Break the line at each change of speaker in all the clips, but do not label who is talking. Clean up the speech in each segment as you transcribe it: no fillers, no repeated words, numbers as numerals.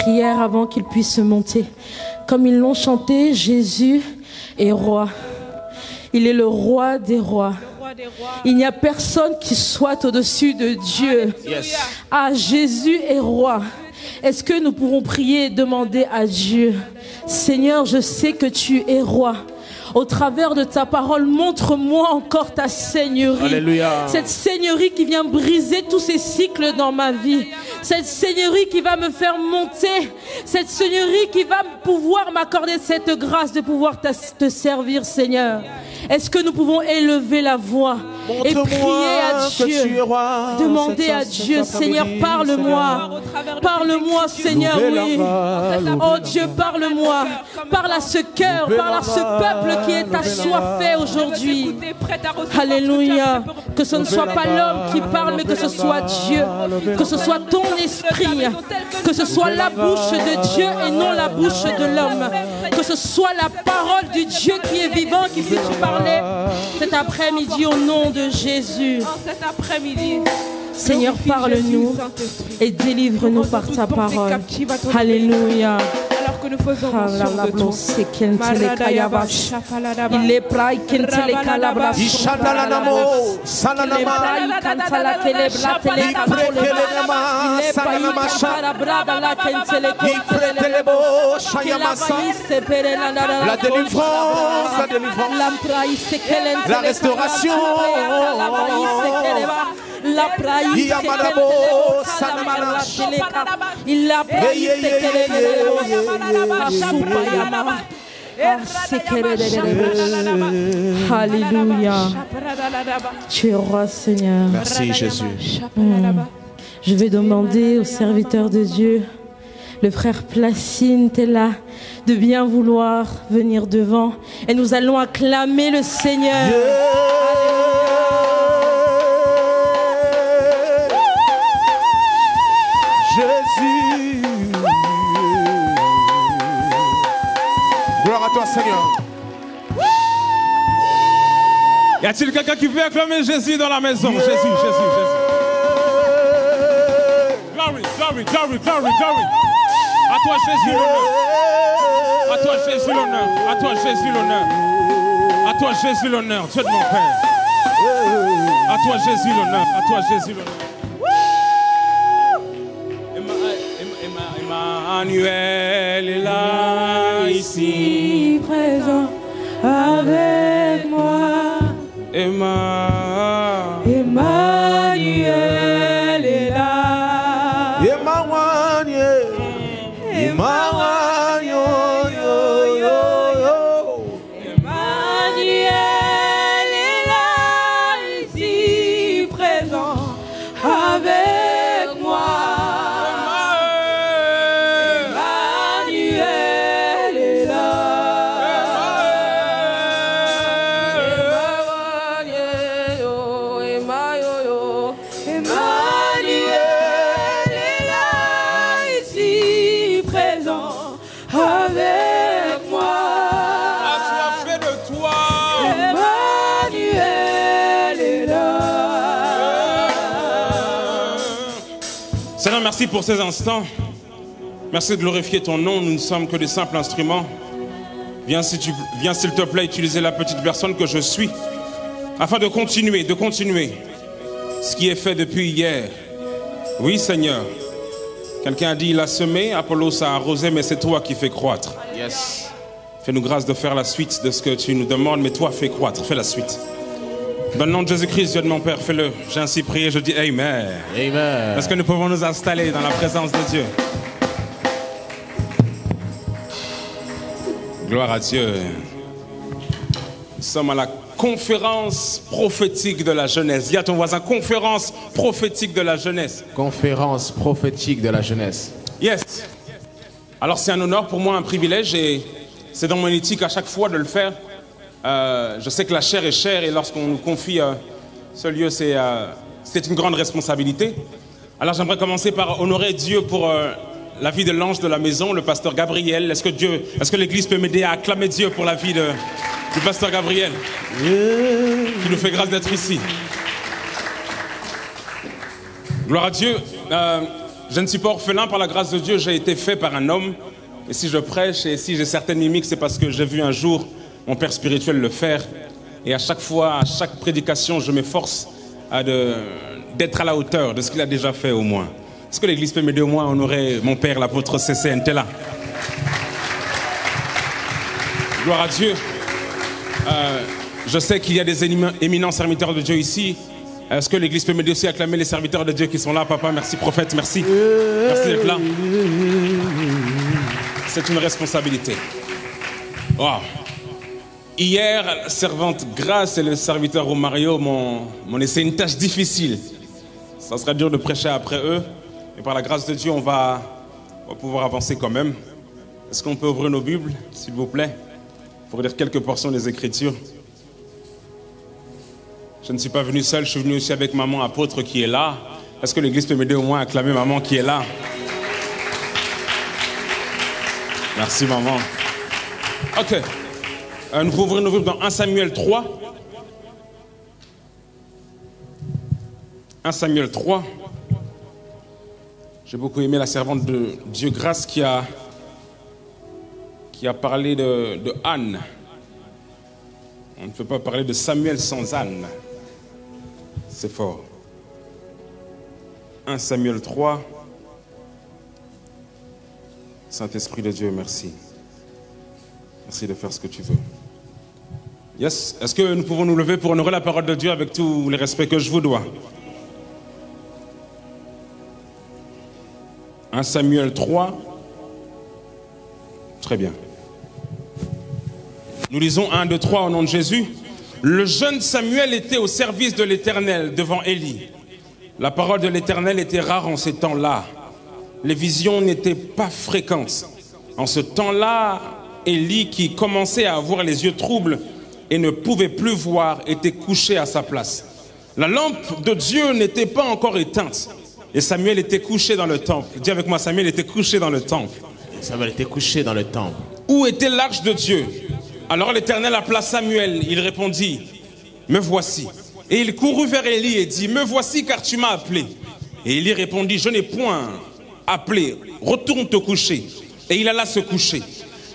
prière avant qu'ils puissent monter. Comme ils l'ont chanté, Jésus est roi. Il est le roi des rois. Il n'y a personne qui soit au-dessus de Dieu.
Yes.
Ah, Jésus est roi. Est-ce que nous pourrons prier et demander à Dieu, Seigneur, je sais que tu es roi. Au travers de ta parole, montre-moi encore ta seigneurie.
Alléluia.
Cette seigneurie qui vient briser tous ces cycles dans ma vie. Cette seigneurie qui va me faire monter. Cette seigneurie qui va pouvoir m'accorder cette grâce de pouvoir te servir, Seigneur. Est-ce que nous pouvons élever la voix et prier à Dieu, demander à Dieu, Seigneur, parle-moi, parle-moi, Seigneur, oui. Oh Dieu, parle-moi, parle à ce cœur, parle à ce peuple qui est assoiffé aujourd'hui. Alléluia. Que ce ne soit pas l'homme qui parle, mais que ce soit Dieu, que ce soit ton esprit, que ce soit la bouche de Dieu et non la bouche de l'homme, que ce soit la parole du Dieu qui est vivant qui puisse parler cet après-midi au nom de Jésus.
Cet après-midi,
Seigneur, parle-nous et délivre-nous par ta parole. Alléluia.
Alors que nous faisons mention de toi.
Il est praï kentele calabra.
Ishandalanamo, Salanama, la délivrance, la restauration,
la praïs, il a Alléluia. Tu es roi, Seigneur.
Merci Jésus.
Je vais demander au serviteur de Dieu, le frère Placine, t'es là, de bien vouloir venir devant. Et nous allons acclamer le Seigneur.
Jésus. Gloire à toi, Seigneur.
Y a-t-il quelqu'un qui veut acclamer Jésus dans la maison? Jésus, Jésus, Jésus. Glory, glory, glory, glory, glory. À toi, Jésus, l'honneur. À toi, Jésus, l'honneur. À toi, Jésus, l'honneur. À toi, Jésus, l'honneur. Dieu de mon Père. À toi, Jésus, l'honneur. À toi, Jésus, l'honneur. Emmanuel est là, ici,
présent avec moi. Emmanuel est là. Emmanuel est là, ici, présent avec moi. Emmanuel est là. Emmanuel est là, ici, présent avec moi.
assoiffé de toi.
Emmanuel est là.
Seigneur, merci pour ces instants. Merci de glorifier ton nom. Nous ne sommes que des simples instruments. Viens, s'il te plaît, utiliser la petite personne que je suis afin de continuer ce qui est fait depuis hier. Oui, Seigneur. Quelqu'un a dit, il a semé, Apollos a arrosé, mais c'est toi qui fais croître.
Yes.
Fais-nous grâce de faire la suite de ce que tu nous demandes, mais toi, fais croître, fais la suite. Dans le nom de Jésus-Christ, Dieu de mon Père, fais-le. J'ai ainsi prié, je dis Amen.
Amen.
Est-ce que nous pouvons nous installer dans la présence de Dieu? Gloire à Dieu. Nous sommes à la conférence prophétique de la jeunesse. Dis à ton voisin, conférence prophétique de la jeunesse.
Conférence prophétique de la jeunesse.
Yes. Alors c'est un honneur pour moi, un privilège, et c'est dans mon éthique à chaque fois de le faire. Je sais que la chair est chère, et lorsqu'on nous confie ce lieu, c'est une grande responsabilité. Alors j'aimerais commencer par honorer Dieu pour la vie de l'ange de la maison, le pasteur Gabriel. Est-ce que l'Église peut m'aider à acclamer Dieu pour la vie du pasteur Gabriel, qui nous fait grâce d'être ici. Gloire à Dieu. Je ne suis pas orphelin par la grâce de Dieu, j'ai été fait par un homme. Et si je prêche et si j'ai certaines mimiques, c'est parce que j'ai vu un jour mon père spirituel le faire. Et à chaque fois, à chaque prédication, je m'efforce d'être à la hauteur de ce qu'il a déjà fait au moins. Est-ce que l'église peut m'aider au moins à honorer mon père, l'apôtre C.C. Ntela? Gloire à Dieu. Je sais qu'il y a des éminents serviteurs de Dieu ici. Est-ce que l'église peut m'aider aussi à acclamer les serviteurs de Dieu qui sont là? Papa, merci prophète, merci. Merci d'être là. C'est une responsabilité. Wow. Hier, la servante Grâce et le serviteur Romario m'ont laissé une tâche difficile. Ça sera dur de prêcher après eux, mais par la grâce de Dieu, on va pouvoir avancer quand même. Est-ce qu'on peut ouvrir nos Bibles, s'il vous plaît, pour lire quelques portions des Écritures? Je ne suis pas venu seul, je suis venu aussi avec maman apôtre qui est là. Est-ce que l'église peut m'aider au moins à acclamer maman qui est là? Merci maman. Ok. Nous pouvons ouvrir nos Bibles dans 1 Samuel 3. 1 Samuel 3. J'ai beaucoup aimé la servante de Dieu Grâce qui a parlé de Anne. On ne peut pas parler de Samuel sans Anne. C'est fort. 1 Samuel 3. Saint-Esprit de Dieu, merci. Merci de faire ce que tu veux. Yes. Est-ce que nous pouvons nous lever pour honorer la parole de Dieu avec tout le respect que je vous dois? 1 Samuel 3. Très bien. Nous lisons 1, 2, 3 au nom de Jésus. Le jeune Samuel était au service de l'Éternel devant Élie. La parole de l'Éternel était rare en ces temps-là. Les visions n'étaient pas fréquentes. En ce temps-là, Élie, qui commençait à avoir les yeux troubles et ne pouvait plus voir, était couché à sa place. La lampe de Dieu n'était pas encore éteinte. Et Samuel était couché dans le temple. Dis avec moi, Samuel était couché dans le temple.
Samuel était couché dans le temple.
Où était l'arche de Dieu? Alors l'Éternel appela Samuel. Il répondit, me voici. Et il courut vers Élie et dit, me voici car tu m'as appelé. Et Élie répondit, je n'ai point appelé, retourne te coucher. Et il alla se coucher.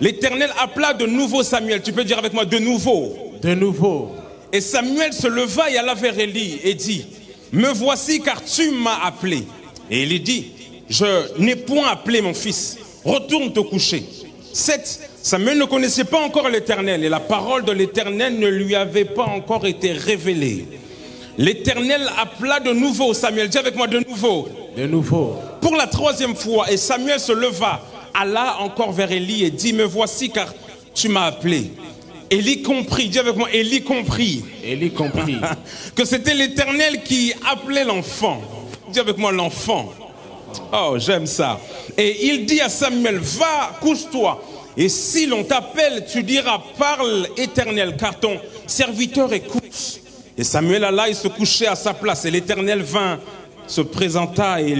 L'Éternel appela de nouveau Samuel. Tu peux dire avec moi, de nouveau.
De nouveau.
Et Samuel se leva et alla vers Élie et dit, me voici car tu m'as appelé. Et Élie dit, je n'ai point appelé mon fils, retourne te coucher. 7. Samuel ne connaissait pas encore l'Éternel et la parole de l'Éternel ne lui avait pas encore été révélée. L'Éternel appela de nouveau Samuel. Dis avec moi, de nouveau.
De nouveau.
Pour la 3e fois. Et Samuel se leva, alla encore vers Élie et dit, me voici car tu m'as appelé. Élie comprit, dis avec moi, Élie comprit.
Élie comprit.
Que c'était l'Éternel qui appelait l'enfant. Dis avec moi, l'enfant. Oh, j'aime ça. Et il dit à Samuel, va, couche-toi. Et si l'on t'appelle, tu diras, parle Éternel, car ton serviteur écoute. Et Samuel alla et se couchait à sa place. Et l'Éternel vint, se présenta et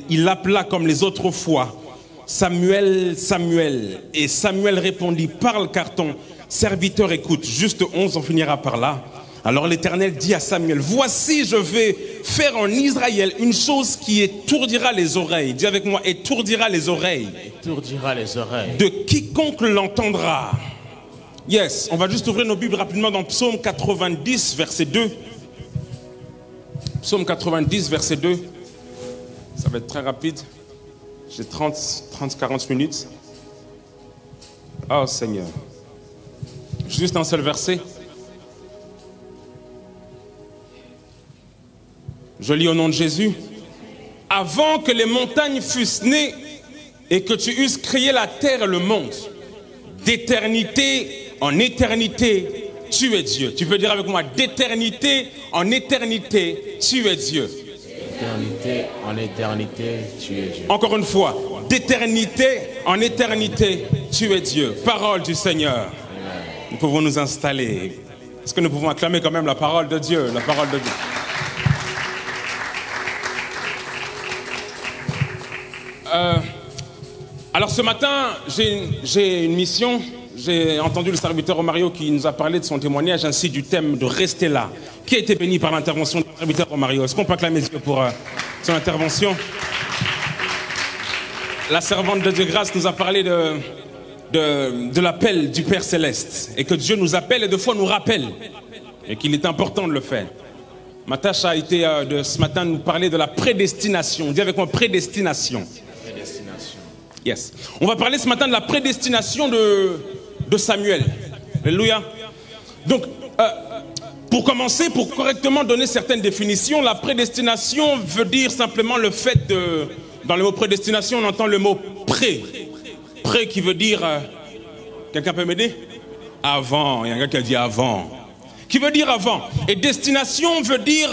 il l'appela comme les autres fois. Samuel, Samuel. Et Samuel répondit, parle car ton serviteur écoute. Juste 11, on finira par là. Alors l'Éternel dit à Samuel, voici je vais faire en Israël une chose qui étourdira les oreilles. Dis avec moi, étourdira les oreilles.
Étourdira les oreilles.
De quiconque l'entendra. Yes, on va juste ouvrir nos Bibles rapidement dans Psaume 90, verset 2. Psaume 90, verset 2. Ça va être très rapide. J'ai 40 minutes. Oh Seigneur. Juste un seul verset. Je lis au nom de Jésus. Avant que les montagnes fussent nées et que tu eusses créé la terre et le monde, d'éternité en éternité, tu es Dieu. Tu peux dire avec moi, d'éternité en éternité, tu es Dieu.
D'éternité en éternité, tu es Dieu.
Encore une fois, d'éternité en éternité, tu es Dieu. Parole du Seigneur. Amen. Nous pouvons nous installer. Est-ce que nous pouvons acclamer quand même la parole de Dieu, la parole de Dieu? Alors ce matin, j'ai une mission. J'ai entendu le serviteur Romario qui nous a parlé de son témoignage ainsi du thème de rester là. Qui a été béni par l'intervention du serviteur Romario? Est-ce qu'on peut acclamer Dieu pour son intervention? la servante de Dieu Grâce nous a parlé de l'appel du Père Céleste. Et que Dieu nous appelle et deux fois nous rappelle. Et qu'il est important de le faire. Ma tâche a été de ce matin nous parler de la prédestination. Dis avec moi, prédestination.
Prédestination.
Yes. On va parler ce matin de la prédestination de Samuel. Alléluia. Donc, pour commencer, pour correctement donner certaines définitions, la prédestination veut dire simplement le fait de... Dans le mot prédestination, on entend le mot pré. Pré qui veut dire... quelqu'un peut m'aider? Avant. Il y a un gars qui a dit avant. Qui veut dire avant. Et destination veut dire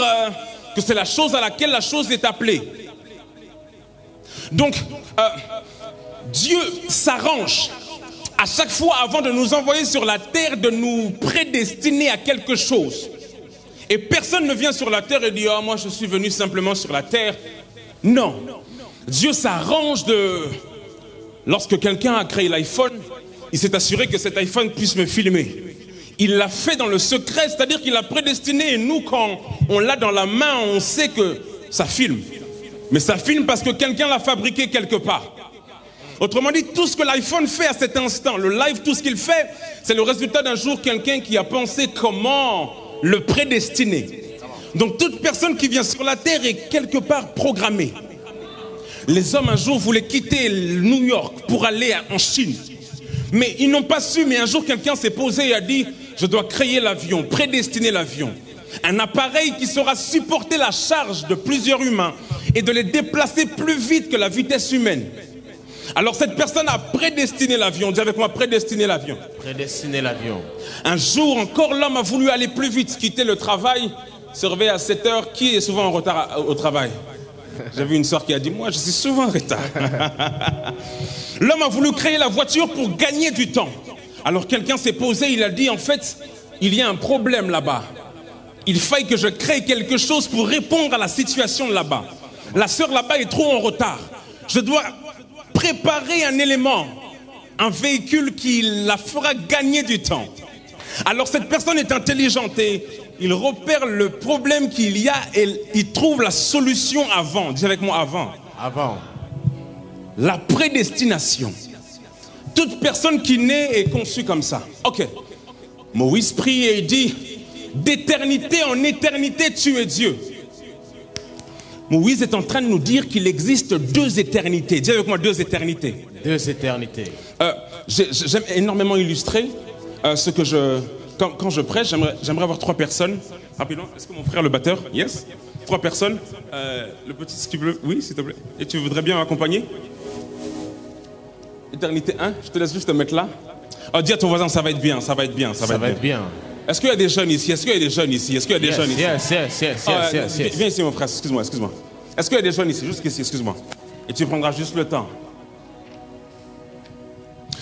que c'est la chose à laquelle la chose est appelée. Donc, Dieu s'arrange à chaque fois avant de nous envoyer sur la terre, de nous prédestiner à quelque chose. Et personne ne vient sur la terre et dit « Oh, moi je suis venu simplement sur la terre ». Non. Dieu s'arrange de... Lorsque quelqu'un a créé l'iPhone, il s'est assuré que cet iPhone puisse me filmer. Il l'a fait dans le secret, c'est-à-dire qu'il l'a prédestiné. Et nous, quand on l'a dans la main, on sait que ça filme. Mais ça filme parce que quelqu'un l'a fabriqué quelque part. Autrement dit, tout ce que l'iPhone fait à cet instant, le live, tout ce qu'il fait, c'est le résultat d'un jour quelqu'un qui a pensé comment le prédestiner. Donc toute personne qui vient sur la terre est quelque part programmée. Les hommes un jour voulaient quitter New York pour aller en Chine. Mais ils n'ont pas su, mais un jour quelqu'un s'est posé et a dit « Je dois créer l'avion, prédestiner l'avion. » Un appareil qui saura supporter la charge de plusieurs humains et de les déplacer plus vite que la vitesse humaine. Alors cette personne a prédestiné l'avion. Dis avec moi, prédestiné l'avion.
Prédestiner l'avion.
Un jour encore, l'homme a voulu aller plus vite, quitter le travail, se réveiller à 7 heures. Qui est souvent en retard au travail? J'ai vu une soeur qui a dit, moi je suis souvent en retard. L'homme a voulu créer la voiture pour gagner du temps. Alors quelqu'un s'est posé, il a dit, en fait, il y a un problème là-bas. Il faille que je crée quelque chose pour répondre à la situation là-bas. La sœur là-bas est trop en retard. Je dois préparer un élément, un véhicule qui la fera gagner du temps. Alors cette personne est intelligente et il repère le problème qu'il y a et il trouve la solution avant. Dis avec moi, avant.
Avant.
La prédestination. Toute personne qui naît est conçue comme ça. Ok. Moïse prie et il dit, d'éternité en éternité, tu es Dieu. Moïse est en train de nous dire qu'il existe deux éternités. Dis avec moi, deux éternités.
Deux éternités.
J'aime énormément illustrer ce que je... Quand je prêche, j'aimerais avoir 3 personnes. Rapidement, est-ce que mon frère le batteur? Yes. 3 personnes. Le petit, si tu veux. Oui, s'il te plaît. Et tu voudrais bien m'accompagner? Éternité 1, je te laisse juste te mettre là. Oh, dis à ton voisin, ça va être bien, ça va être bien, ça va être bien. Est-ce qu'il y a des jeunes ici? Est-ce qu'il y a des jeunes ici? Est-ce qu'il y a des jeunes ici? Yes. Viens ici, mon frère, excuse-moi. Est-ce qu'il y a des jeunes ici? Juste ici, excuse-moi. Et tu prendras juste le temps.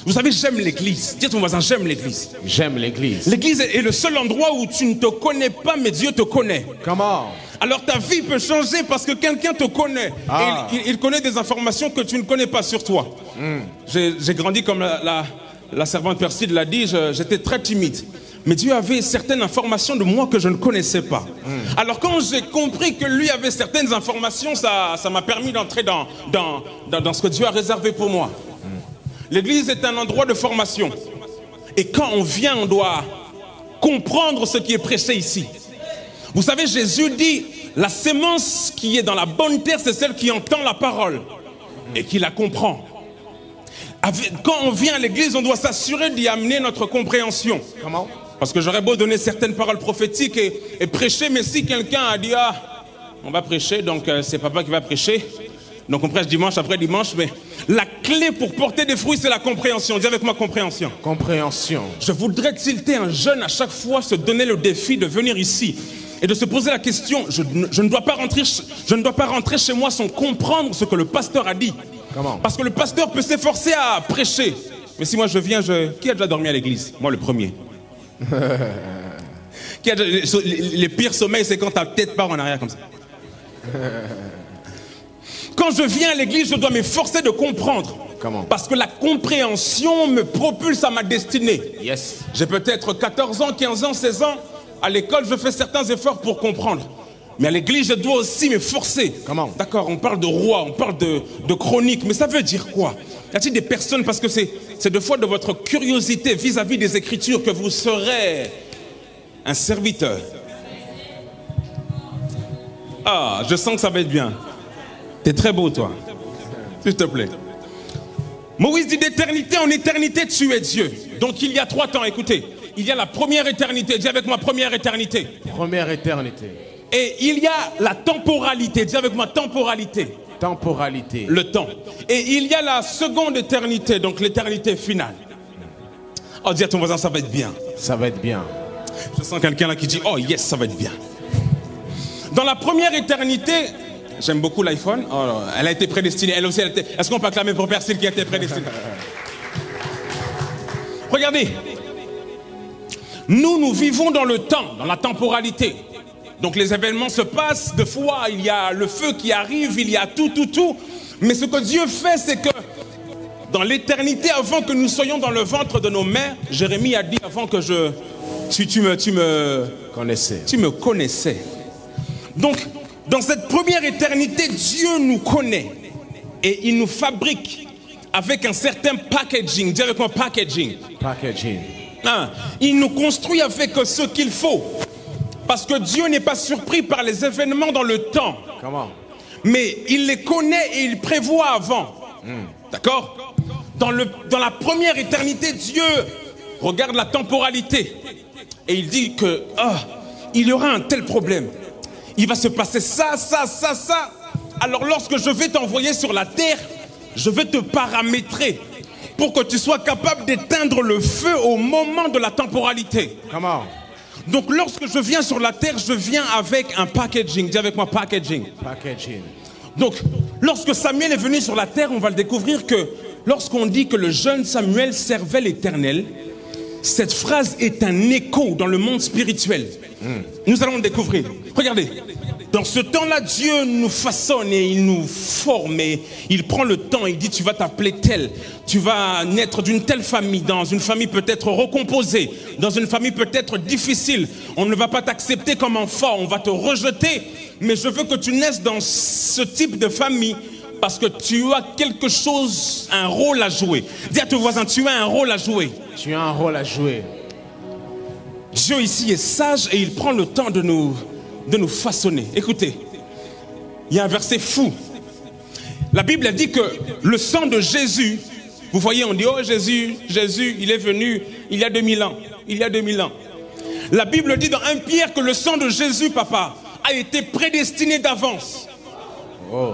Vous savez, j'aime l'église. Dis à ton voisin, j'aime l'église.
J'aime l'église.
L'église est le seul endroit où tu ne te connais pas, mais Dieu te connaît.
Comment?
Alors ta vie peut changer parce que quelqu'un te connaît.
Ah.
Et il connaît des informations que tu ne connais pas sur toi. J'ai grandi comme la servante Perside l'a dit, j'étais très timide. Mais Dieu avait certaines informations de moi que je ne connaissais pas. Alors quand j'ai compris que lui avait certaines informations, ça m'a permis d'entrer dans ce que Dieu a réservé pour moi. L'église est un endroit de formation. Et quand on vient, on doit comprendre ce qui est prêché ici. Vous savez, Jésus dit, la sémence qui est dans la bonne terre, c'est celle qui entend la parole et qui la comprend. Quand on vient à l'église, on doit s'assurer d'y amener notre compréhension.
Comment?
Parce que j'aurais beau donner certaines paroles prophétiques et prêcher, mais si quelqu'un a dit, on va prêcher, donc c'est papa qui va prêcher. Donc on prêche dimanche après dimanche, mais la clé pour porter des fruits, c'est la compréhension. Dis avec moi, compréhension.
Compréhension.
Je voudrais tilter un jeune à chaque fois, se donner le défi de venir ici et de se poser la question, je ne dois pas rentrer chez moi sans comprendre ce que le pasteur a dit.
Comment?
Parce que le pasteur peut s'efforcer à prêcher. Mais si moi je viens, qui a déjà dormi à l'église? Moi le premier. Les pires sommeils, c'est quand ta tête part en arrière comme ça. Quand je viens à l'église, je dois m'efforcer de comprendre.
Comment?
Parce que la compréhension me propulse à ma destinée.
Yes.
J'ai peut-être 14 ans, 15 ans, 16 ans. À l'école, je fais certains efforts pour comprendre. Mais à l'église, je dois aussi me forcer.
Comment?
D'accord, on parle de roi, on parle de chronique, mais ça veut dire quoi? Y a-t-il des personnes, parce que c'est de fois de votre curiosité vis-à-vis des Écritures que vous serez un serviteur. Ah, je sens que ça va être bien. T'es très beau, toi. S'il te plaît. Moïse dit d'éternité en éternité, tu es Dieu. Donc il y a 3 temps, écoutez. Il y a la première éternité, dis avec moi première éternité.
Première éternité.
Et il y a la temporalité, dis avec moi temporalité.
Temporalité.
Le temps. Et il y a la seconde éternité, donc l'éternité finale. Oh, dis à ton voisin, ça va être bien.
Ça va être bien.
Je sens quelqu'un là qui dit, oh yes, ça va être bien. Dans la première éternité, j'aime beaucoup l'iPhone. Oh, elle a été prédestinée. Elle aussi, est-ce qu'on peut acclamer pour Persil qui a été prédestinée? Regardez. Nous vivons dans le temps, dans la temporalité. Donc les événements se passent, de fois il y a le feu qui arrive, il y a tout. Mais ce que Dieu fait, c'est que dans l'éternité, avant que nous soyons dans le ventre de nos mères, Jérémie a dit avant que tu me connaissais. Donc, dans cette première éternité, Dieu nous connaît et il nous fabrique avec un certain packaging. Dis avec moi packaging.
Packaging.
Il nous construit avec ce qu'il faut. Parce que Dieu n'est pas surpris par les événements dans le temps.
Comment?
Mais il les connaît et il prévoit avant. D'accord? Dans la première éternité, Dieu regarde la temporalité. Et il dit que il y aura un tel problème. Il va se passer ça. Alors lorsque je vais t'envoyer sur la terre, je vais te paramétrer pour que tu sois capable d'éteindre le feu au moment de la temporalité.
Comment?
Donc lorsque je viens sur la terre, je viens avec un packaging. Dis avec moi packaging.
Packaging.
Donc lorsque Samuel est venu sur la terre, on va le découvrir que lorsqu'on dit que le jeune Samuel servait l'Éternel, cette phrase est un écho dans le monde spirituel. Nous allons le découvrir. Regardez. Dans ce temps-là, Dieu nous façonne et il nous forme et il prend le temps, il dit tu vas t'appeler tel, tu vas naître d'une telle famille, dans une famille peut-être recomposée, dans une famille peut-être difficile. On ne va pas t'accepter comme enfant, on va te rejeter, mais je veux que tu naisses dans ce type de famille parce que tu as quelque chose, un rôle à jouer. Dis à ton voisin, tu as un rôle à jouer.
Tu as un rôle à jouer.
Dieu ici est sage et il prend le temps de nous façonner. Écoutez, il y a un verset fou. La Bible a dit que le sang de Jésus, vous voyez, on dit, oh Jésus, il est venu il y a 2000 ans. Il y a 2000 ans. La Bible dit dans 1 Pierre que le sang de Jésus, papa, a été prédestiné d'avance.
Oh.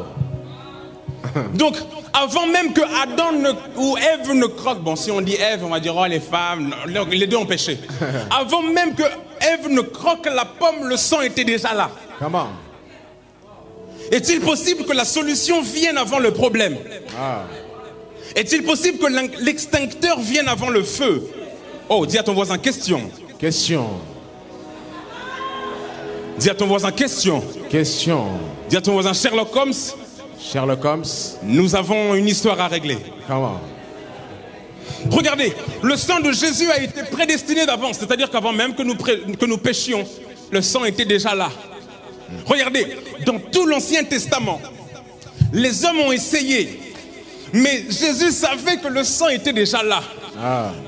Donc, avant même que Adam ou Ève ne croque, bon, si on dit Ève, on va dire, oh les femmes, les deux ont péché. Avant même que Ève ne croque la pomme, le sang était déjà là.
Comment?
Est-il possible que la solution vienne avant le problème? Est-il possible que l'extincteur vienne avant le feu? Oh, dis à ton voisin, question.
Question.
Dis à ton voisin, question.
Question.
Dis à ton voisin, Sherlock Holmes.
Sherlock Holmes.
Nous avons une histoire à régler.
Comment?
Regardez, le sang de Jésus a été prédestiné d'avance. C'est-à-dire qu'avant même que nous péchions, le sang était déjà là. Regardez, dans tout l'Ancien Testament, les hommes ont essayé. Mais Jésus savait que le sang était déjà là.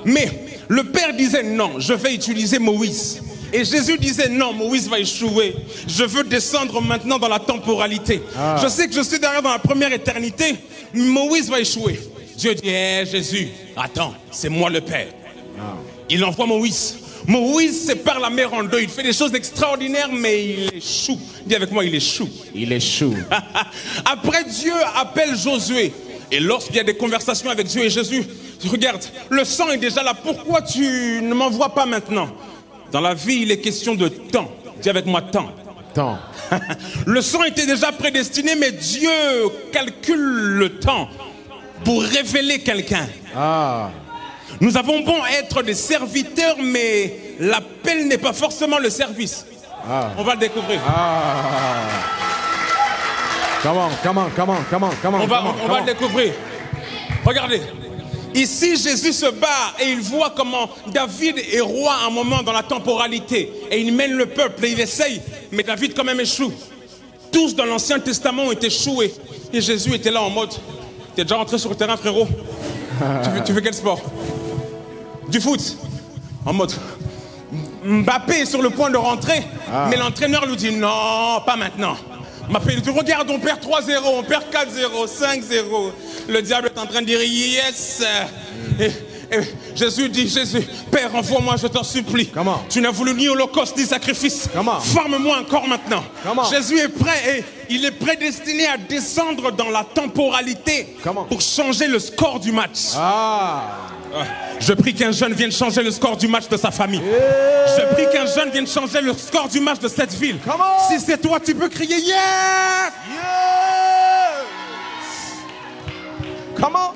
Mais le Père disait non, je vais utiliser Moïse. Et Jésus disait non, Moïse va échouer. Je veux descendre maintenant dans la temporalité. Je sais que je suis derrière dans la première éternité. Moïse va échouer. Dieu dit, Jésus, attends, c'est moi le Père. Il envoie Moïse. Moïse sépare la mer en deux. Il fait des choses extraordinaires, mais il échoue. Dis avec moi, il échoue.
Il échoue.
Après, Dieu appelle Josué. Et lorsqu'il y a des conversations avec Dieu et Jésus, regarde, le sang est déjà là. Pourquoi tu ne m'envoies pas maintenant? Dans la vie, il est question de temps. Dis avec moi, temps.
Temps.
Le sang était déjà prédestiné, mais Dieu calcule le temps pour révéler quelqu'un. Nous avons bon être des serviteurs, mais l'appel n'est pas forcément le service. On va le découvrir.
Comment?
On va le découvrir. Regardez. Ici, Jésus se bat et il voit comment David est roi à un moment dans la temporalité. Et il mène le peuple et il essaye, mais David quand même échoue. Tous dans l'Ancien Testament ont été choués. Et Jésus était là en mode, t'es déjà rentré sur le terrain, frérot? Tu fais quel sport? Du foot. En mode, Mbappé est sur le point de rentrer, mais l'entraîneur lui dit non, pas maintenant. Mbappé lui dit, regarde, on perd 3-0, on perd 4-0, 5-0. Le diable est en train de dire yes. Et Jésus dit, Père, envoie-moi, je t'en supplie. Tu n'as voulu ni holocauste ni sacrifice. Forme-moi encore maintenant. Jésus est prêt et il est prédestiné à descendre dans la temporalité pour changer le score du match. Je prie qu'un jeune vienne changer le score du match de sa famille. Je prie qu'un jeune vienne changer le score du match de cette ville. Si c'est toi, tu peux crier yes!
Yes! Comment?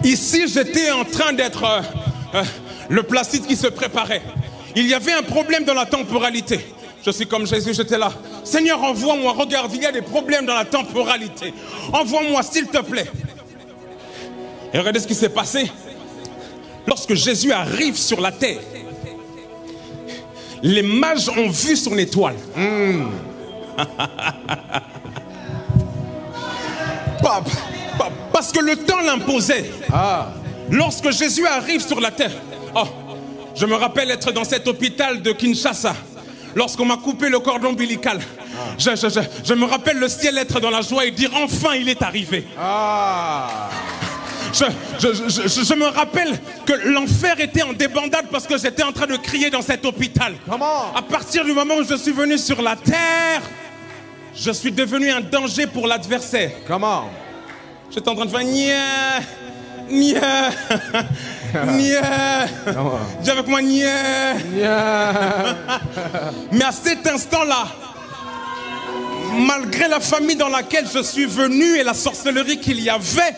Ici, j'étais en train d'être le Placide qui se préparait. Il y avait un problème dans la temporalité. Je suis comme Jésus, j'étais là. Seigneur, envoie-moi. Regarde, il y a des problèmes dans la temporalité. Envoie-moi, s'il te plaît. Et regardez ce qui s'est passé. Lorsque Jésus arrive sur la terre, les mages ont vu son étoile. Parce que le temps l'imposait. Lorsque Jésus arrive sur la terre, je me rappelle être dans cet hôpital de Kinshasa. Lorsqu'on m'a coupé le cordon ombilical, je me rappelle le ciel être dans la joie et dire enfin il est arrivé. Je me rappelle que l'enfer était en débandade parce que j'étais en train de crier dans cet hôpital. À partir du moment où je suis venu sur la terre, je suis devenu un danger pour l'adversaire. J'étais en train de faire nia. Dis avec moi nia. Mais à cet instant-là, malgré la famille dans laquelle je suis venu et la sorcellerie qu'il y avait,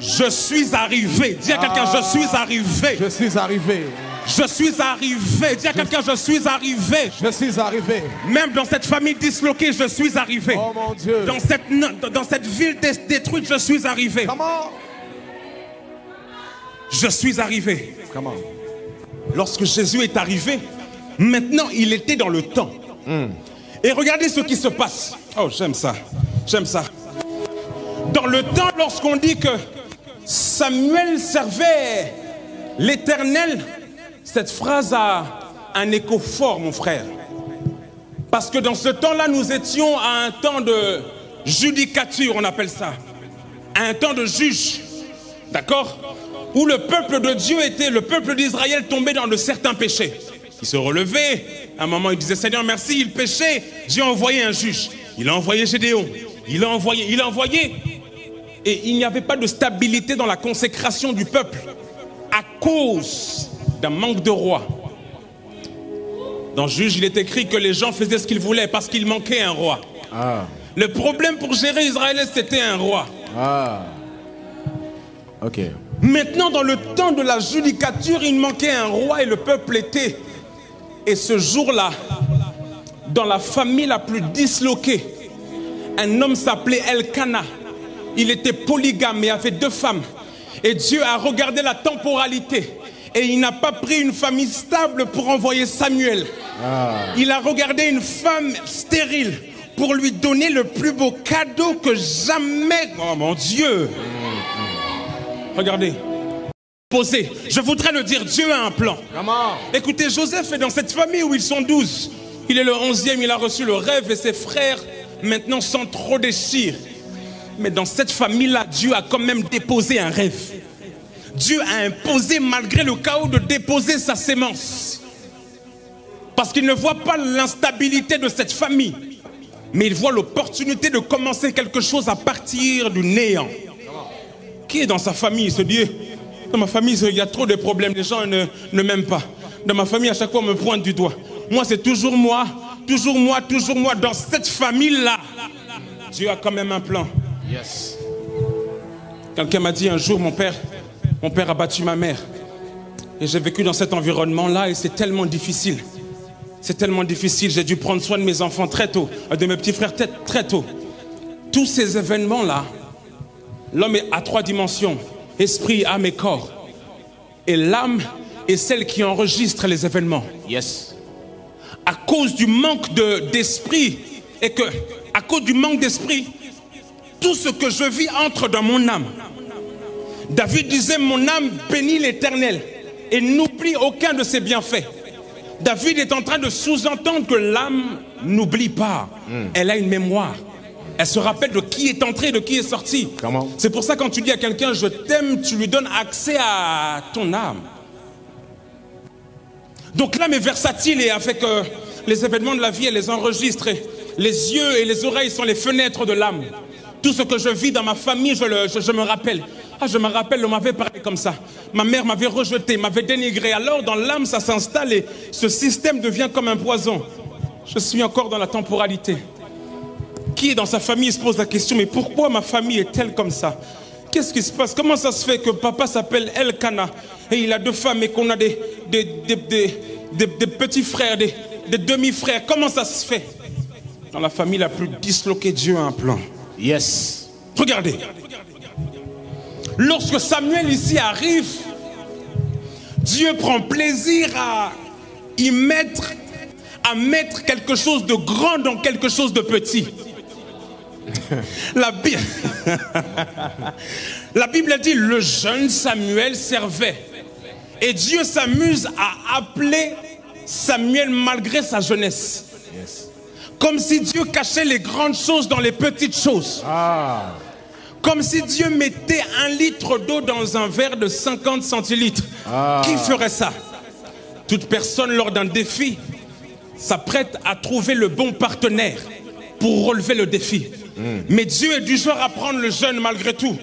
je suis arrivé. Dis à quelqu'un, je suis arrivé.
Je suis arrivé.
Je suis arrivé. Dis à quelqu'un, je suis arrivé.
Je suis arrivé.
Même dans cette famille disloquée, je suis arrivé.
Oh mon Dieu.
Dans cette ville détruite, je suis arrivé. Je suis arrivé. Lorsque Jésus est arrivé, maintenant il était dans le temps. Et regardez ce qui se passe. Oh, j'aime ça. J'aime ça. Dans le temps, lorsqu'on dit que Samuel servait l'Éternel, cette phrase a un écho fort, mon frère. Parce que dans ce temps-là, nous étions à un temps de judicature, on appelle ça. À un temps de juge. D'accord? Où le peuple de Dieu était, le peuple d'Israël tombait dans de certains péchés. Il se relevait. À un moment, il disait, Seigneur, merci, il péchait. Dieu a envoyé un juge. Il a envoyé Gédéon. Il a envoyé. Et il n'y avait pas de stabilité dans la consécration du peuple à cause d'un manque de roi. Dans Juge, il est écrit que les gens faisaient ce qu'ils voulaient parce qu'il manquait un roi. Le problème pour gérer Israël, c'était un roi. Maintenant, dans le temps de la judicature, il manquait un roi et le peuple était. Et ce jour-là, dans la famille la plus disloquée, un homme s'appelait Elkana. Il était polygame et avait 2 femmes. Et Dieu a regardé la temporalité. Et il n'a pas pris une famille stable pour envoyer Samuel. Il a regardé une femme stérile pour lui donner le plus beau cadeau que jamais. Oh mon Dieu! Regardez. Posé. Je voudrais le dire, Dieu a un plan. Écoutez, Joseph est dans cette famille où ils sont 12. Il est le 11e, il a reçu le rêve et ses frères maintenant sont trop déchirés. Mais dans cette famille-là, Dieu a quand même déposé un rêve. Dieu a imposé, malgré le chaos, de déposer sa sémence. Parce qu'il ne voit pas l'instabilité de cette famille. Mais il voit l'opportunité de commencer quelque chose à partir du néant. Qui est dans sa famille? Il se dit, dans ma famille, il y a trop de problèmes. Les gens ne m'aiment pas. Dans ma famille, à chaque fois, on me pointe du doigt. Moi, c'est toujours moi, toujours moi, toujours moi. Dans cette famille-là, Dieu a quand même un plan. Quelqu'un m'a dit un jour, mon père a battu ma mère. Et j'ai vécu dans cet environnement-là et c'est tellement difficile. C'est tellement difficile. J'ai dû prendre soin de mes enfants très tôt, de mes petits frères très tôt. Tous ces événements-là, l'homme est à 3 dimensions. Esprit, âme et corps. Et l'âme est celle qui enregistre les événements. à cause du manque d'esprit, et que à cause du manque d'esprit, tout ce que je vis entre dans mon âme. David disait, mon âme bénit l'Éternel et n'oublie aucun de ses bienfaits. David est en train de sous-entendre que l'âme n'oublie pas. Elle a une mémoire. Elle se rappelle de qui est entré, de qui est sorti. C'est pour ça quand tu dis à quelqu'un je t'aime, tu lui donnes accès à ton âme. Donc l'âme est versatile et avec les événements de la vie, elle les enregistre. Les yeux et les oreilles sont les fenêtres de l'âme. Tout ce que je vis dans ma famille, je me rappelle. Ah, je me rappelle, on m'avait parlé comme ça. Ma mère m'avait rejeté, m'avait dénigré. Alors dans l'âme, ça s'installe et ce système devient comme un poison. Je suis encore dans la temporalité. Qui est dans sa famille se pose la question, mais pourquoi ma famille est-elle comme ça? Qu'est-ce qui se passe? Comment ça se fait que papa s'appelle Elkana et il a 2 femmes et qu'on a des petits frères, des demi-frères? Comment ça se fait? Dans la famille la plus disloquée, Dieu a un plan.
Yes.
Regardez. Lorsque Samuel ici arrive, Dieu prend plaisir à mettre quelque chose de grand dans quelque chose de petit. La Bible a dit, le jeune Samuel servait. Et Dieu s'amuse à appeler Samuel malgré sa jeunesse.
Yes.
Comme si Dieu cachait les grandes choses dans les petites choses.
Ah.
Comme si Dieu mettait 1 litre d'eau dans un verre de 50 centilitres. Ah. Qui ferait ça? Toute personne lors d'un défi s'apprête à trouver le bon partenaire pour relever le défi. Mais Dieu est du genre à prendre le jeune malgré tout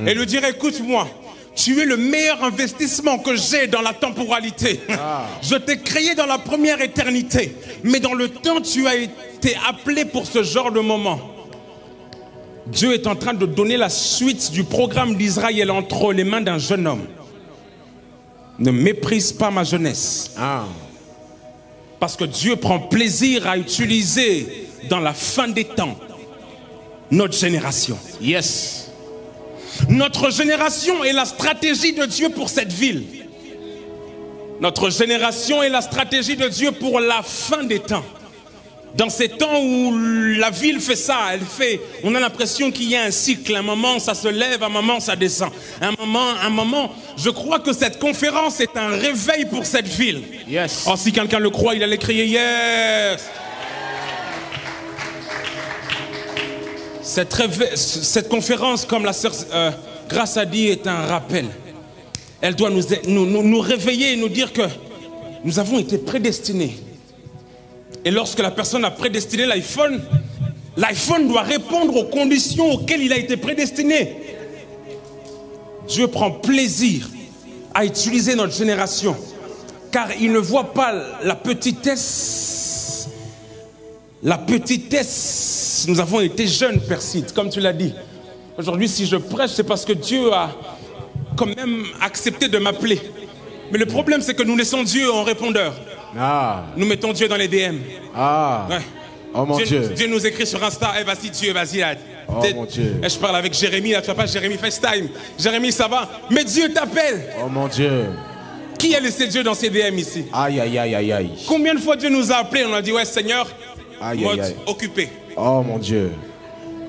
et lui dire, écoute-moi, tu es le meilleur investissement que j'ai dans la temporalité. Ah. Je t'ai créé dans la première éternité, mais dans le temps, tu as été appelé pour ce genre de moment. Dieu est en train de donner la suite du programme d'Israël entre les mains d'un jeune homme. Ne méprise pas ma jeunesse. Ah. Parce que Dieu prend plaisir à utiliser dans la fin des temps notre génération.
Yes.
Notre génération est la stratégie de Dieu pour cette ville. Notre génération est la stratégie de Dieu pour la fin des temps. Dans ces temps où la ville fait ça, on a l'impression qu'il y a un cycle. Un moment ça se lève, un moment ça descend. Un moment, je crois que cette conférence est un réveil pour cette ville.
Yes.
Oh, si quelqu'un le croit, il allait crier yes. Cette conférence, comme la sœur Grâce a dit, est un rappel. Elle doit nous réveiller et nous dire que nous avons été prédestinés. Et lorsque la personne a prédestiné l'iPhone doit répondre aux conditions auxquelles il a été prédestiné. Dieu prend plaisir à utiliser notre génération, car il ne voit pas la petitesse. La petitesse. Nous avons été jeunes, Perside, comme tu l'as dit. Aujourd'hui, si je prêche, c'est parce que Dieu a quand même accepté de m'appeler. Mais le problème, c'est que nous laissons Dieu en répondeur. Ah. Nous mettons Dieu dans les DM. Ah. Ouais.
Oh mon Dieu.
Dieu nous écrit sur Insta. Eh, vas-y Dieu, vas-y là.
Oh mon Dieu.
Et je parle avec Jérémy, là, tu vois pas Jérémy FaceTime. Jérémy, ça va? Mais Dieu t'appelle.
Oh mon Dieu.
Qui a laissé Dieu dans ses DM ici?
Aïe, aïe, aïe, aïe, aïe.
Combien de fois Dieu nous a appelés? On a dit, ouais Seigneur,
aïe,
mode
aïe, aïe.
occupé.
Oh mon Dieu.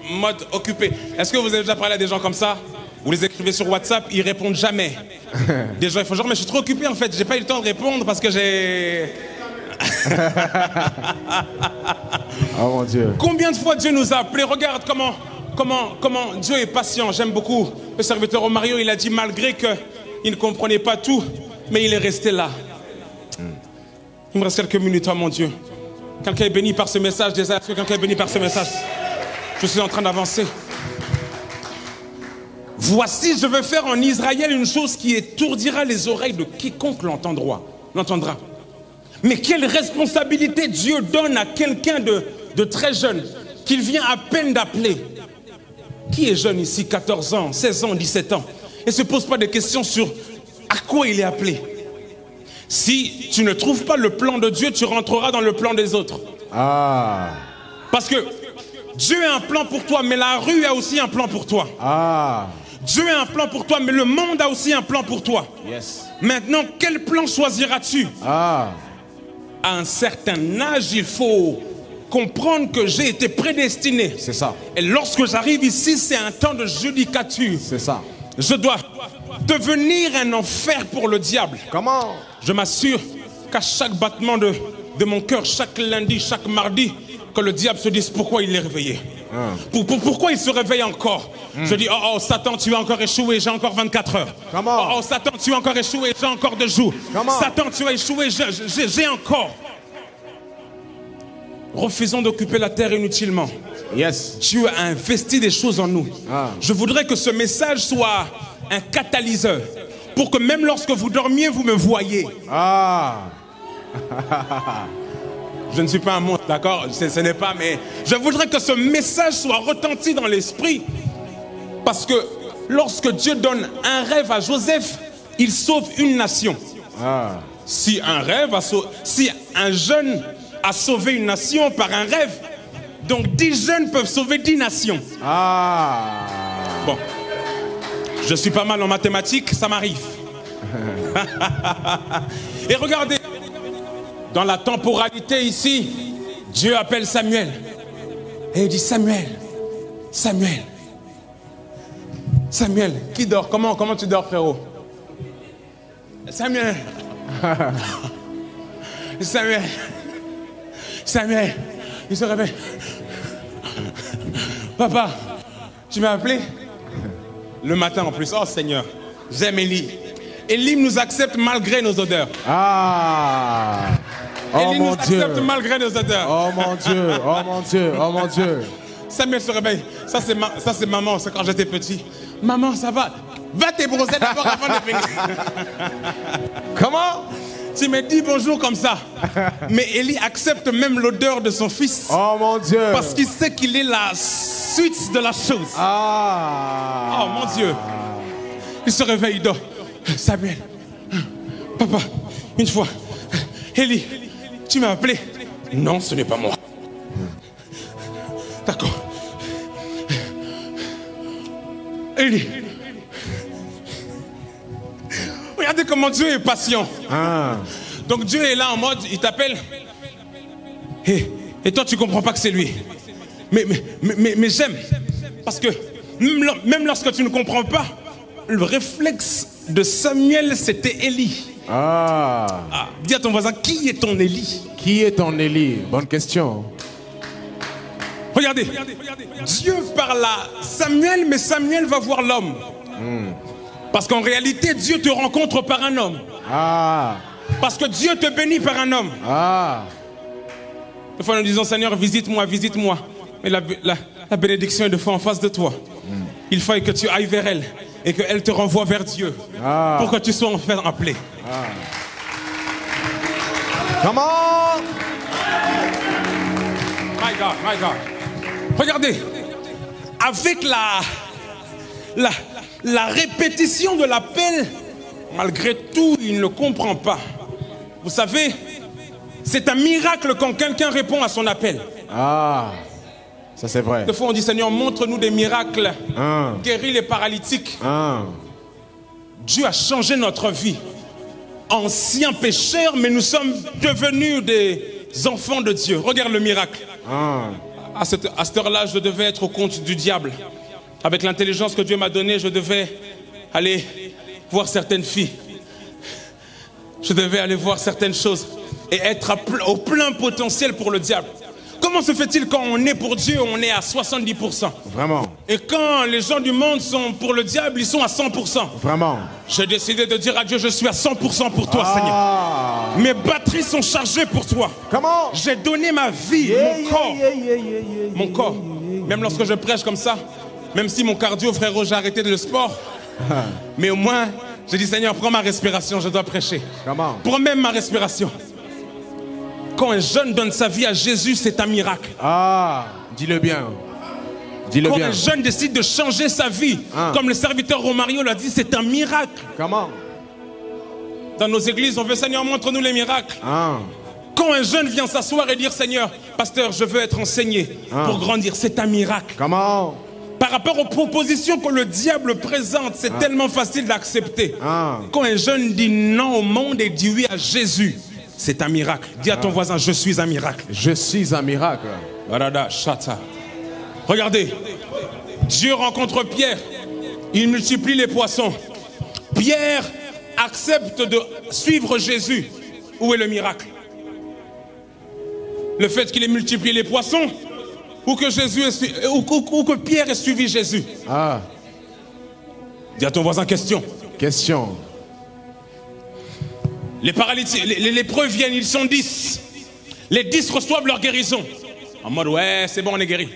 Mode occupé. Est-ce que vous avez déjà parlé à des gens comme ça? Vous les écrivez sur WhatsApp, ils répondent jamais. Des gens, il faut genre, mais je suis trop occupé en fait, j'ai pas eu le temps de répondre parce que j'ai...
Oh mon Dieu.
Combien de fois Dieu nous a appelés? Regarde comment Dieu est patient. J'aime beaucoup le serviteur Romario, il a dit malgré qu'il ne comprenait pas tout, mais il est resté là. Il me reste quelques minutes, oh mon Dieu. Quelqu'un est béni par ce message déjà? Est-ce que quelqu'un est béni par ce message? Je suis en train d'avancer. Voici, je veux faire en Israël une chose qui étourdira les oreilles de quiconque l'entendra. Mais quelle responsabilité Dieu donne à quelqu'un de très jeune, qu'il vient à peine d'appeler. Qui est jeune ici, 14 ans, 16 ans, 17 ans, et ne se pose pas de questions sur à quoi il est appelé. Si tu ne trouves pas le plan de Dieu, tu rentreras dans le plan des autres. Ah. Parce que Dieu a un plan pour toi, mais la rue a aussi un plan pour toi. Ah. Dieu a un plan pour toi, mais le monde a aussi un plan pour toi. Yes. Maintenant, quel plan choisiras-tu? Ah. à un certain âge, il faut comprendre que j'ai été prédestiné.
C'est ça.
Et lorsque j'arrive ici, c'est un temps de judicature.
C'est ça.
Je dois devenir un enfer pour le diable.
Comment?
Je m'assure qu'à chaque battement de mon cœur, chaque lundi, chaque mardi, que le diable se dise pourquoi il est réveillé. Pourquoi il se réveille encore? Je dis, oh Satan, tu as encore échoué, j'ai encore 24 heures.
Comment?
Oh Satan, tu as encore échoué, j'ai encore 2 jours.
Comment?
Satan, tu as échoué, j'ai encore. Refusons d'occuper la terre inutilement.
Yes.
Dieu a investi des choses en nous. Je voudrais que ce message soit un catalyseur pour que même lorsque vous dormiez, vous me voyez. Je ne suis pas un monstre, d'accord? Ce n'est pas, mais je voudrais que ce message soit retenti dans l'esprit. Parce que lorsque Dieu donne un rêve à Joseph, il sauve une nation. Si un jeune a sauvé une nation par un rêve, donc 10 jeunes peuvent sauver 10 nations. Bon, je suis pas mal en mathématiques, ça m'arrive. Et regardez, dans la temporalité ici, Dieu appelle Samuel. Et il dit, Samuel, Samuel, Samuel, qui dort? Comment tu dors, frérot? Samuel. Samuel. Samuel, il se réveille. Papa, tu m'as appelé? Le matin en plus. Oh Seigneur, j'aime Élie. Élie nous accepte malgré nos odeurs.
Oh
Élie
mon
nous
Dieu.
accepte malgré nos odeurs.
Oh mon Dieu, oh mon Dieu, oh mon Dieu.
Samuel se réveille. Ça c'est maman, c'est quand j'étais petit. Maman, ça va? Va te brosser d'abord avant de venir.
Comment?
Tu me dis bonjour comme ça. Mais Élie accepte même l'odeur de son fils.
Oh mon Dieu.
Parce qu'il sait qu'il est la suite de la chose. Oh mon Dieu. Il se réveille, il dort. Samuel, papa, une fois, Élie, tu m'as appelé? Non, ce n'est pas moi. D'accord. Élie. Regardez comment Dieu est patient. Donc Dieu est là en mode, il t'appelle. Et toi tu comprends pas que c'est lui. Mais j'aime. Parce que même lorsque tu ne comprends pas, le réflexe de Samuel c'était Élie. Dis à ton voisin, qui est ton Élie?
Qui est ton Élie? Bonne question.
Regardez, Dieu parle à Samuel, mais Samuel va voir l'homme. Parce qu'en réalité, Dieu te rencontre par un homme. Parce que Dieu te bénit par un homme. Des fois nous disons, Seigneur, visite-moi, visite-moi. Mais la bénédiction est de fois en face de toi. Il faut que tu ailles vers elle et qu'elle te renvoie vers Dieu. Pour que tu sois enfin appelé.
Comment?
My God, my God. Regardez, avec la répétition de l'appel, malgré tout, il ne comprend pas. Vous savez, c'est un miracle quand quelqu'un répond à son appel.
Ça c'est vrai.
Des fois on dit, Seigneur, montre-nous des miracles. Guéris les paralytiques. Dieu a changé notre vie. Anciens pécheurs, mais nous sommes devenus des enfants de Dieu. Regarde le miracle. À cette heure-là, je devais être au compte du diable. Avec l'intelligence que Dieu m'a donnée, je devais aller voir certaines filles. Je devais aller voir certaines choses et être au plein potentiel pour le diable. Comment se fait-il quand on est pour Dieu, on est à 70%?
Vraiment.
Et quand les gens du monde sont pour le diable, ils sont à 100%.
Vraiment.
J'ai décidé de dire à Dieu, je suis à 100% pour toi, Seigneur. Mes batteries sont chargées pour toi.
Comment?
J'ai donné ma vie, mon corps. Même lorsque je prêche comme ça, même si mon cardio, frérot, j'ai arrêté le sport, mais au moins, j'ai dit, Seigneur, prends ma respiration, je dois prêcher.
Comment?
Prends même ma respiration. Quand un jeune donne sa vie à Jésus, c'est un miracle.
Dis-le bien. Dis-le
Quand
bien.
un jeune décide de changer sa vie, comme le serviteur Romario l'a dit, c'est un miracle.
Comment?
Dans nos églises, on veut, Seigneur, montre-nous les miracles. Quand un jeune vient s'asseoir et dire, Seigneur, pasteur, je veux être enseigné pour grandir, c'est un miracle.
Comment?
Par rapport aux propositions que le diable présente, c'est tellement facile d'accepter. Quand un jeune dit non au monde et dit oui à Jésus, c'est un miracle. Dis à ton voisin, je suis un miracle.
Je suis un miracle.
Barada, chata. Regardez, Dieu rencontre Pierre, il multiplie les poissons. Pierre accepte de suivre Jésus. Où est le miracle? Le fait qu'il ait multiplié les poissons ou que, ou que Pierre ait suivi Jésus?
Ah.
Dis à ton voisin, question.
Question.
Les paralytiques, les lépreux viennent, ils sont 10. Les 10 reçoivent leur guérison. En mode, ouais, c'est bon, on est guéri.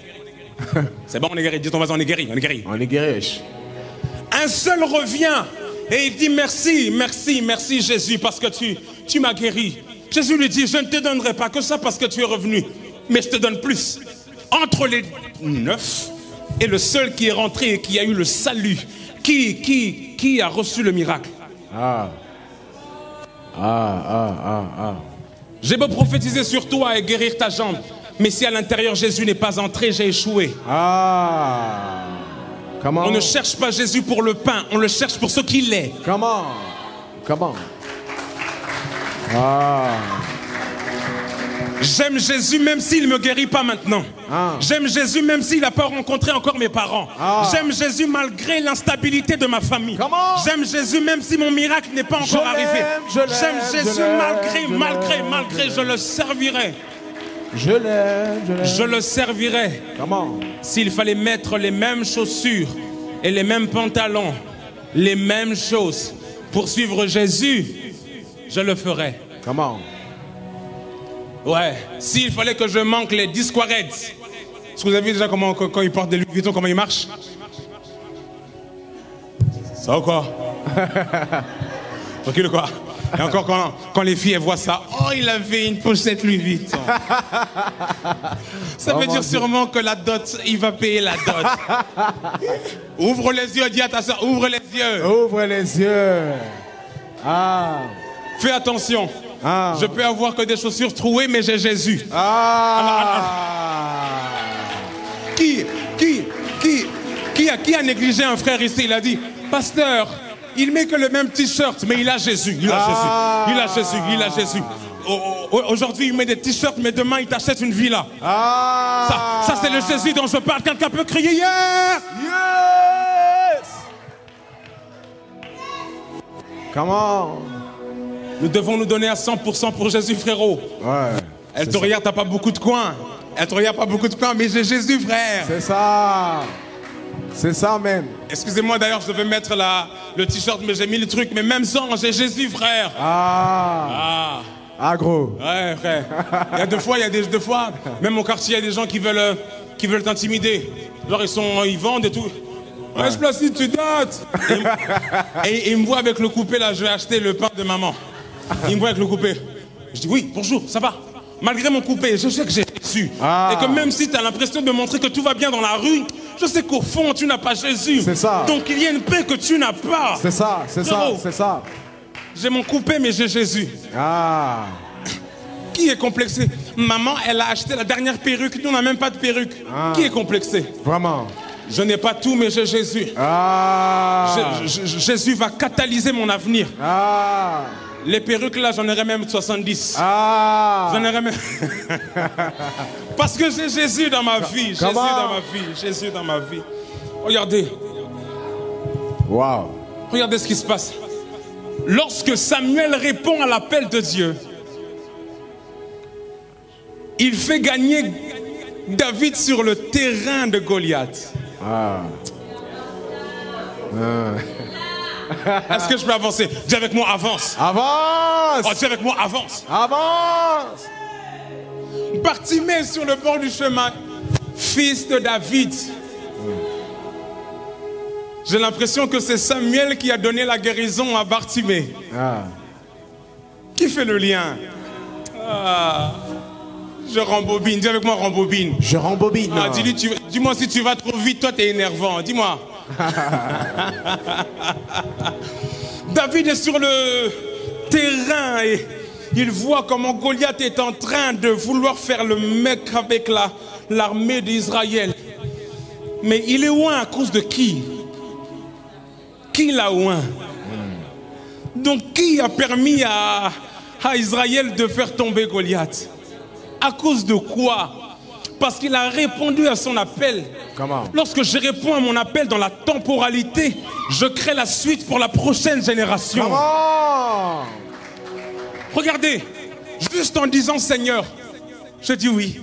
C'est bon, on est guéri. Dis à ton voisin, on est guéri, on est guéri.
On est guéri.
Un seul revient et il dit merci, merci, merci Jésus parce que tu m'as guéri. Jésus lui dit, je ne te donnerai pas que ça parce que tu es revenu, mais je te donne plus. Entre les 9 et le seul qui est rentré et qui a eu le salut, qui a reçu le miracle?
Ah.
J'ai beau prophétiser sur toi et guérir ta jambe, mais si à l'intérieur Jésus n'est pas entré, j'ai échoué.
Ah. Comment?
On ne cherche pas Jésus pour le pain, on le cherche pour ce qu'il est.
Comment? Ah.
J'aime Jésus même s'il ne me guérit pas maintenant.
Ah.
J'aime Jésus même s'il n'a pas rencontré encore mes parents.
Ah.
J'aime Jésus malgré l'instabilité de ma famille. J'aime Jésus même si mon miracle n'est pas encore arrivé. J'aime Jésus malgré, je le servirai.
Je l'aime.
Je le servirai.
Comment?
S'il fallait mettre les mêmes chaussures et les mêmes pantalons, les mêmes choses pour suivre Jésus, je le ferai.
Comment?
Ouais, s'il fallait que je manque les Disquareds. Est-ce que vous avez vu déjà comment, quand ils portent des Louis Vuitton, comment ils marchent? Ça ou quoi? Tranquille quoi? Et encore quand les filles elles voient ça, oh il avait une pochette Louis Vuitton. Ça veut dire sûrement que la dot, il va payer la dot. Ouvre les yeux, dis à ta soeur, ouvre les yeux.
Ouvre les yeux. Ah.
Fais attention.
Ah.
Je peux avoir que des chaussures trouées, mais j'ai Jésus. Qui a négligé un frère ici? Il a dit, pasteur, il met que le même t-shirt, mais il a Jésus. Il a Jésus. Aujourd'hui, il met des t-shirts, mais demain, il t'achète une villa. Ça c'est le Jésus dont je parle. Quelqu'un peut crier yes!
Yes! Comment?
Nous devons nous donner à 100% pour Jésus, frérot.
Ouais.
Elle te regarde, t'as pas beaucoup de coins. Mais j'ai Jésus, frère.
C'est ça. C'est ça même.
Excusez-moi, d'ailleurs, je devais mettre le t-shirt, mais j'ai mis le truc. Mais même sans, j'ai Jésus, frère.
Gros.
Ouais, frère. Il y a deux fois, même au quartier, il y a des gens qui veulent t'intimider. Genre, ils vendent et tout. Ouais, je place tu dates. Et il me voit avec le coupé, là, je vais acheter le pain de maman. Il me voit avec le coupé. Je dis, oui, bonjour, ça va. Malgré mon coupé, je sais que j'ai Jésus. Et que même si tu as l'impression de montrer que tout va bien dans la rue, je sais qu'au fond, tu n'as pas Jésus.
C'est ça.
Donc il y a une paix que tu n'as pas.
C'est ça.
J'ai mon coupé, mais j'ai Jésus. Qui est complexé? Maman, elle a acheté la dernière perruque. Nous, on n'a même pas de perruque. Qui est complexé?
Vraiment.
Je n'ai pas tout, mais j'ai Jésus. Jésus va catalyser mon avenir. Les perruques, là, j'en aurais même 70. J'en aurais même... Parce que j'ai Jésus dans ma vie. Jésus dans ma vie. Regardez.
Wow.
Regardez ce qui se passe. Lorsque Samuel répond à l'appel de Dieu, il fait gagner David sur le terrain de Goliath. Est-ce que je peux avancer? Dis avec moi, avance.
Avance.
Dis avec moi, avance.
Avance.
Bartimée sur le bord du chemin, fils de David. J'ai l'impression que c'est Samuel qui a donné la guérison à Bartimée. Qui fait le lien? Je rembobine. Dis avec moi, rembobine.
Je rembobine.
Dis-moi si tu vas trop vite, toi t'es énervant. Dis-moi. David est sur le terrain et il voit comment Goliath est en train de vouloir faire le mec avec l'armée d'Israël. Mais il est loin à cause de qui? Qui l'a loin? Donc qui a permis à à Israël de faire tomber Goliath. À cause de quoi? Parce qu'il a répondu à son appel. Lorsque je réponds à mon appel dans la temporalité, je crée la suite pour la prochaine génération. Regardez, juste en disant Seigneur, je dis oui.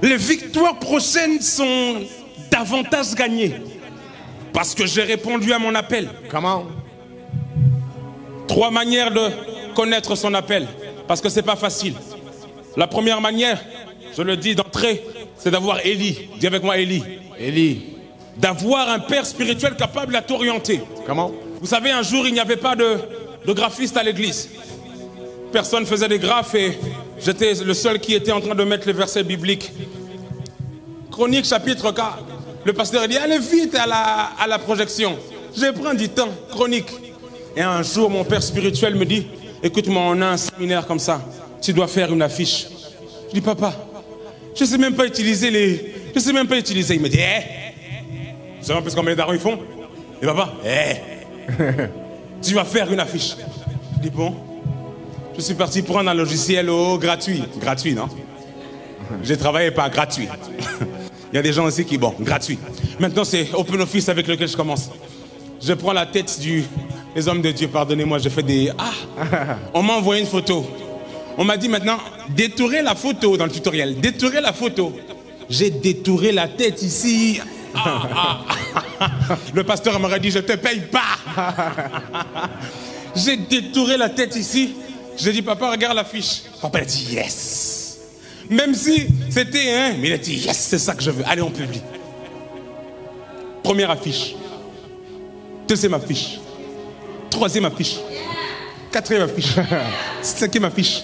Les victoires prochaines sont davantage gagnées. Parce que j'ai répondu à mon appel. 3 manières de connaître son appel. Parce que c'est pas facile. La première manière, je le dis d'entrée, c'est d'avoir Élie. Dis avec moi Élie.
Élie.
D'avoir un père spirituel capable à t'orienter. Vous savez, un jour, il n'y avait pas de graphiste à l'église. Personne faisait des graphes et j'étais le seul qui était en train de mettre les versets bibliques. Chronique chapitre 4. Le pasteur dit, allez vite à la projection. Je prends du temps. Chronique. Et un jour, mon père spirituel me dit, écoute-moi, on a un séminaire comme ça. Tu dois faire une affiche. Je dis, papa, je ne sais même pas utiliser Je ne sais même pas utiliser. Il me dit, tu sais un peu combien d'argent ils font? Et papa, tu vas faire une affiche. Je dis, bon. Je suis parti prendre un logiciel gratuit. Gratuit, non? J'ai travaillé pas gratuit. Il y a des gens aussi qui, bon, gratuit. Maintenant, c'est OpenOffice avec lequel je commence. Je prends la tête les hommes de Dieu, pardonnez-moi, je fais des... On m'a envoyé une photo. On m'a dit maintenant, détourez la photo dans le tutoriel. Détourez la photo. J'ai détouré la tête ici. Le pasteur m'aurait dit, je ne te paye pas. J'ai détouré la tête ici. J'ai dit, papa, regarde l'affiche. Papa a dit, yes. Même si c'était mais il a dit, yes, c'est ça que je veux. Allez, on publie. Première affiche. Deuxième affiche. Troisième affiche. Quatrième affiche. Cinquième affiche.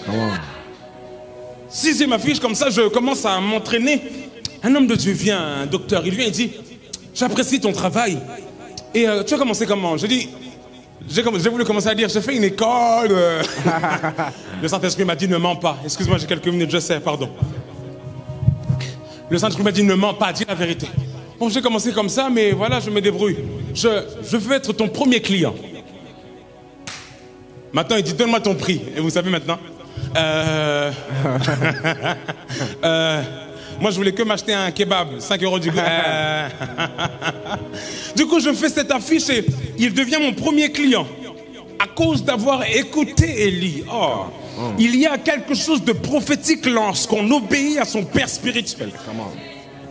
Sixième affiche, comme ça, je commence à m'entraîner. Un homme de Dieu vient, un docteur, il vient et dit, j'apprécie ton travail. Et tu as commencé comment? Je dis, j'ai voulu commencer à dire, j'ai fait une école. Le Saint-Esprit m'a dit, ne mens pas. Excuse-moi, j'ai quelques minutes, je sais, pardon. Le Saint-Esprit m'a dit, ne mens pas, dis la vérité. Bon, j'ai commencé comme ça, mais voilà, je me débrouille. Je veux être ton premier client. Maintenant, il dit, donne-moi ton prix. Et vous savez maintenant moi, je voulais que m'acheter un kebab, 5 € du coup. Du coup, je fais cette affiche et il devient mon premier client. À cause d'avoir écouté Élie. Il y a quelque chose de prophétique lorsqu'on obéit à son père spirituel.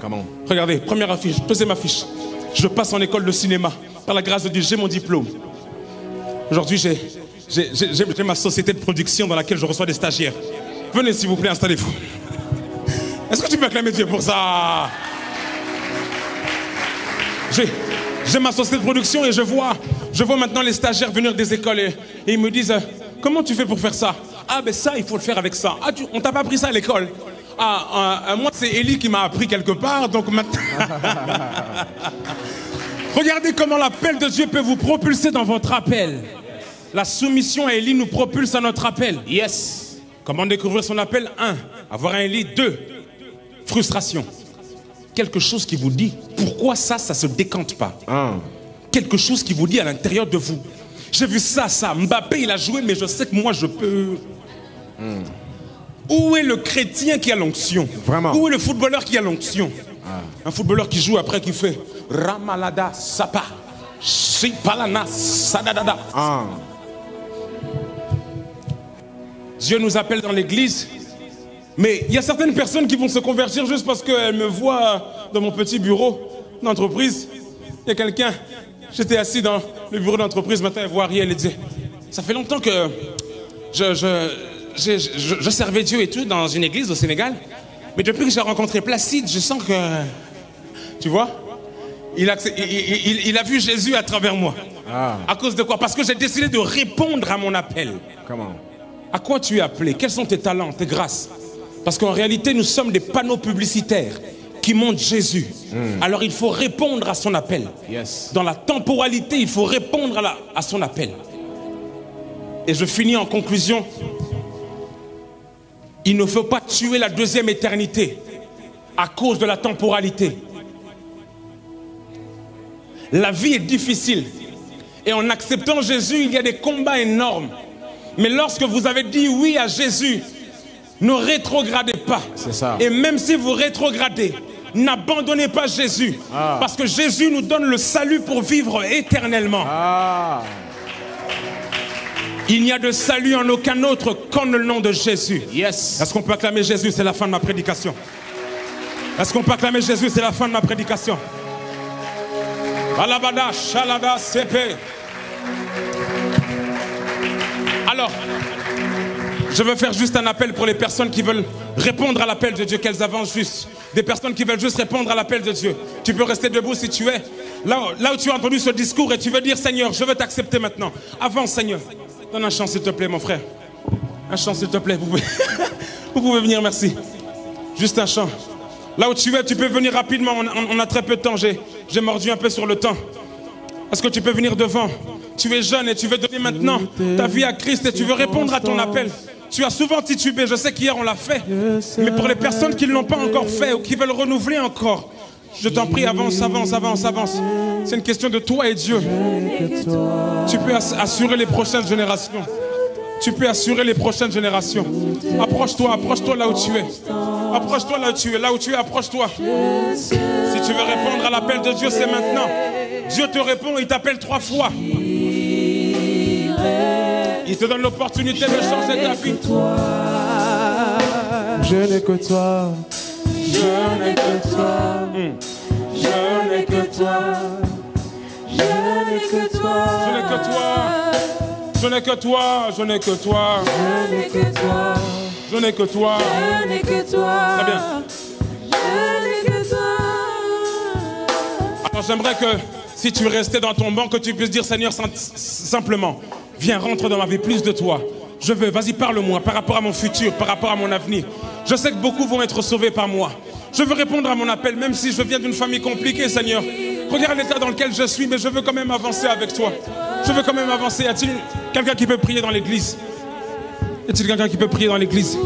Comment?
Regardez, première affiche, deuxième affiche. Je passe en école de cinéma. Par la grâce de Dieu, j'ai mon diplôme. Aujourd'hui, j'ai ma société de production dans laquelle je reçois des stagiaires. Venez s'il vous plaît, installez-vous. Est-ce que tu peux acclamer Dieu pour ça? J'ai ma société de production et je vois maintenant les stagiaires venir des écoles et ils me disent comment tu fais pour faire ça? Ah ben ça, il faut le faire avec ça. Ah, on t'a pas appris ça à l'école? Moi c'est Élie qui m'a appris quelque part, donc maintenant... Regardez comment l'appel de Dieu peut vous propulser dans votre appel. La soumission à Élie nous propulse à notre appel. Yes. Comment découvrir son appel? 1. Avoir un Élie. 2. Frustration. Quelque chose qui vous dit pourquoi ça se décante pas. Quelque chose qui vous dit à l'intérieur de vous. J'ai vu ça. Mbappé il a joué, mais je sais que moi je peux. Où est le chrétien qui a l'onction?
Vraiment?
Où est le footballeur qui a l'onction? Un footballeur qui joue après qui fait Ramalada Sapa Shipalana Sadadada. Dieu nous appelle dans l'église. Mais il y a certaines personnes qui vont se convertir juste parce qu'elles me voient dans mon petit bureau d'entreprise. Il y a quelqu'un, j'étais assis dans le bureau d'entreprise, matin, elle voit Ariel et disait, ça fait longtemps que je servais Dieu et tout dans une église au Sénégal. Mais depuis que j'ai rencontré Placide, je sens que, tu vois, il a vu Jésus à travers moi. À cause de quoi? Parce que j'ai décidé de répondre à mon appel.
Comment?
À quoi tu es appelé? Quels sont tes talents, tes grâces? Parce qu'en réalité, nous sommes des panneaux publicitaires qui montrent Jésus. Alors il faut répondre à son appel.
Yes.
Dans la temporalité, il faut répondre à son appel. Et je finis en conclusion. Il ne faut pas tuer la deuxième éternité à cause de la temporalité. La vie est difficile. Et en acceptant Jésus, il y a des combats énormes. Mais lorsque vous avez dit oui à Jésus, ne rétrogradez pas.
C'est ça.
Et même si vous rétrogradez, n'abandonnez pas Jésus. Parce que Jésus nous donne le salut pour vivre éternellement. Il n'y a de salut en aucun autre qu'en le nom de Jésus.
Yes.
Est-ce qu'on peut acclamer Jésus? C'est la fin de ma prédication. Est-ce qu'on peut acclamer Jésus? C'est la fin de ma prédication. Alabada, shalada, sepe. Alors, je veux faire juste un appel pour les personnes qui veulent répondre à l'appel de Dieu, qu'elles avancent juste. Des personnes qui veulent juste répondre à l'appel de Dieu. Tu peux rester debout si tu es. Là où tu as entendu ce discours et tu veux dire, Seigneur, je veux t'accepter maintenant. Avance, Seigneur. Donne un chant, s'il te plaît, mon frère. Un chant, s'il te plaît. Vous pouvez venir, merci. Juste un chant. Là où tu es, tu peux venir rapidement. On a très peu de temps. J'ai mordu un peu sur le temps. Est-ce que tu peux venir devant? Tu es jeune et tu veux donner maintenant ta vie à Christ et tu veux répondre à ton appel. Tu as souvent titubé. Je sais qu'hier on l'a fait. Mais pour les personnes qui ne l'ont pas encore fait ou qui veulent renouveler encore, je t'en prie, avance, avance, avance, avance. C'est une question de toi et Dieu. Tu peux assurer les prochaines générations. Tu peux assurer les prochaines générations. Approche-toi, approche-toi là où tu es. Approche-toi là où tu es. Là où tu es, approche-toi. Si tu veux répondre à l'appel de Dieu, c'est maintenant. Dieu te répond, il t'appelle 3 fois. Il te donne l'opportunité de changer ta vie.
Je n'ai que toi.
Je n'ai que toi. Je n'ai que toi. Je n'ai que toi.
Je n'ai que toi. Je n'ai que toi. Je n'ai que toi.
Je n'ai que toi.
Je n'ai que toi.
Je n'ai que toi.
Très bien.
Je n'ai que toi.
Alors j'aimerais que si tu restais dans ton banc, que tu puisses dire, Seigneur, simplement, viens, rentre dans ma vie, plus de toi. Je veux, vas-y, parle-moi par rapport à mon futur, par rapport à mon avenir. Je sais que beaucoup vont être sauvés par moi. Je veux répondre à mon appel, même si je viens d'une famille compliquée, Seigneur. Regarde l'état dans lequel je suis, mais je veux quand même avancer avec toi. Je veux quand même avancer. Y a-t-il quelqu'un qui peut prier dans l'église? Y a-t-il quelqu'un qui peut prier dans l'église?